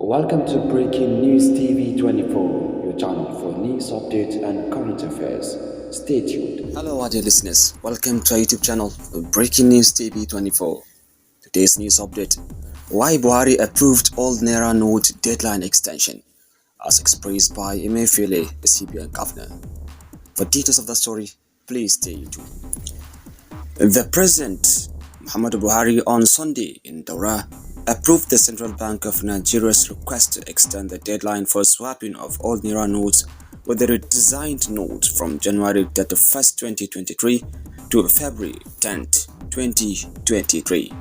Welcome to Breaking News TV 24, your channel for news updates and current affairs. Stay tuned. Hello, our dear listeners. Welcome to our YouTube channel, Breaking News TV 24. Today's news update: why Buhari approved old Naira note deadline extension, as expressed by Emefiele, the CBN governor. For details of the story, please stay tuned. The President, Muhammadu Buhari, on Sunday in Naira, approved the Central Bank of Nigeria's request to extend the deadline for swapping of old Naira notes with the redesigned note from January 31st, 2023 to February 10th, 2023.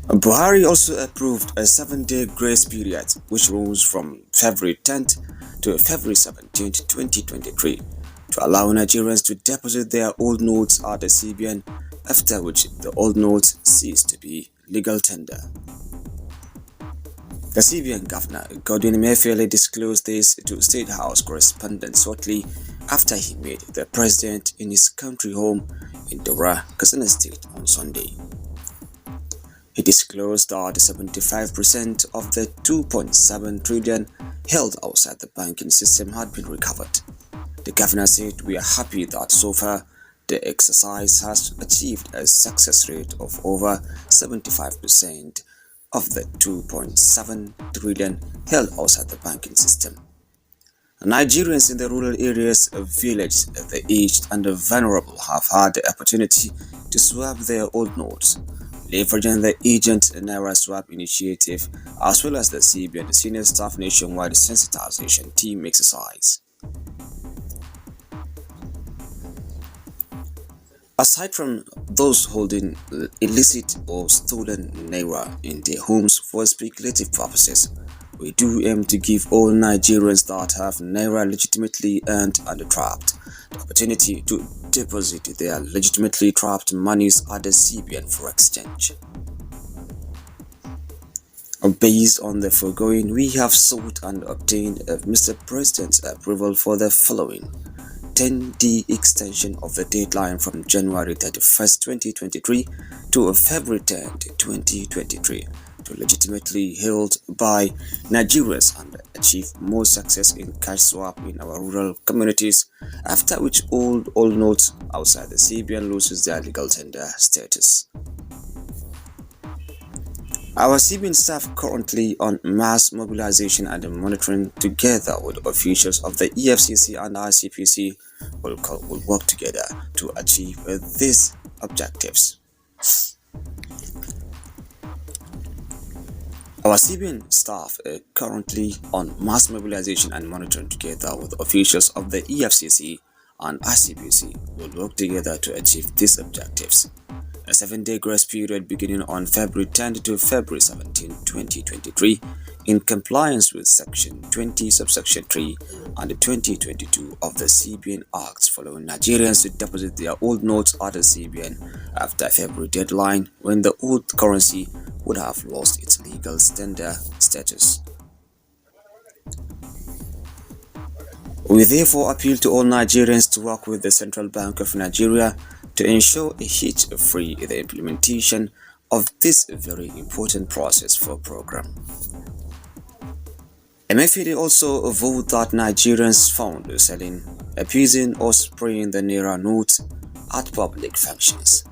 Buhari also approved a 7-day grace period, which runs from February 10th to February 17th, 2023, to allow Nigerians to deposit their old notes at the CBN, after which the old notes cease to be legal tender. The CBN governor, Emefiele, disclosed this to State House correspondents shortly after he met the president in his country home in Naira, Katsina State, on Sunday. He disclosed that 75% of the 2.7 trillion held outside the banking system had been recovered. The governor said, "We are happy that so far the exercise has achieved a success rate of over 75% of the 2.7 trillion held outside the banking system." Nigerians in the rural areas, villages, the aged and the vulnerable have had the opportunity to swap their old notes, leveraging the Agent Naira Swap initiative as well as the CBN Senior Staff Nationwide Sensitization Team exercise. Aside from those holding illicit or stolen Naira in their homes for speculative purposes, we do aim to give all Nigerians that have Naira legitimately earned and trapped the opportunity to deposit their legitimately trapped monies at the CBN for exchange. Based on the foregoing, we have sought and obtained Mr. President's approval for the following: 10-day extension of the deadline from January 31st, 2023 to February 10th, 2023 to legitimately held by Nigerians and achieve more success in cash swap in our rural communities, after which old notes outside the CBN loses their legal tender status. Our CBN staff currently on mass mobilization and monitoring, together with officials of the EFCC and ICPC, will work together to achieve these objectives. Our CBN staff are currently on mass mobilization and monitoring, together with officials of the EFCC and ICPC, will work together to achieve these objectives. A 7-day grace period beginning on February 10th to February 17th, 2023, in compliance with Section 20, Subsection 3 and 2022 of the CBN Acts, following Nigerians to deposit their old notes at the CBN after February deadline, when the old currency would have lost its legal tender status. We therefore appeal to all Nigerians to work with the Central Bank of Nigeria to ensure a hitch-free the implementation of this very important process for program. Emefiele also vowed that Nigerians found selling, abusing or spraying the Naira notes at public functions.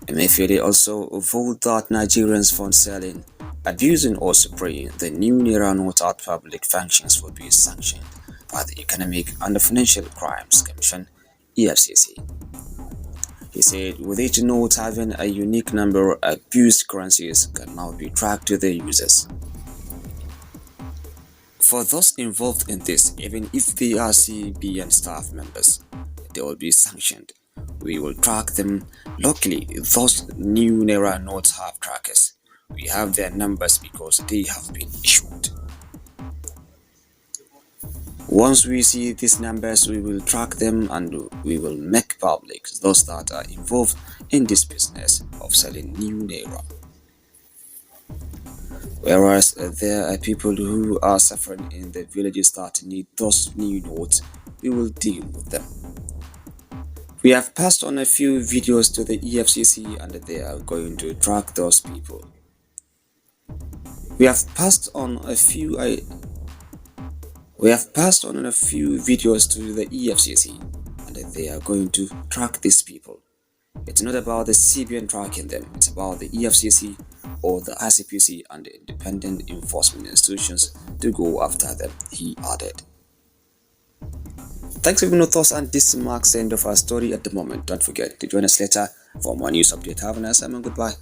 Emefiele also vowed that Nigerians found selling, abusing or spraying the new Naira note at public functions would be sanctioned by the Economic and Financial Crimes Commission, EFCC. He said, with each note having a unique number, abused currencies can now be tracked to their users. For those involved in this, even if they are CBN staff members, they will be sanctioned. We will track them locally. Those new Naira notes have trackers. We have their numbers because they have been issued. Once we see these numbers, we will track them and we will make public those that are involved in this business of selling new Naira. Whereas there are people who are suffering in the villages that need those new notes, we will deal with them. We have passed on a few videos to the EFCC and they are going to track those people. We have passed on a few videos to the EFCC, and they are going to track these people. It's not about the CBN tracking them, it's about the EFCC or the ICPC and the independent enforcement institutions to go after them, he added. Thanks for your thoughts, and this marks the end of our story at the moment. Don't forget to join us later for more news update. Have a nice time and goodbye.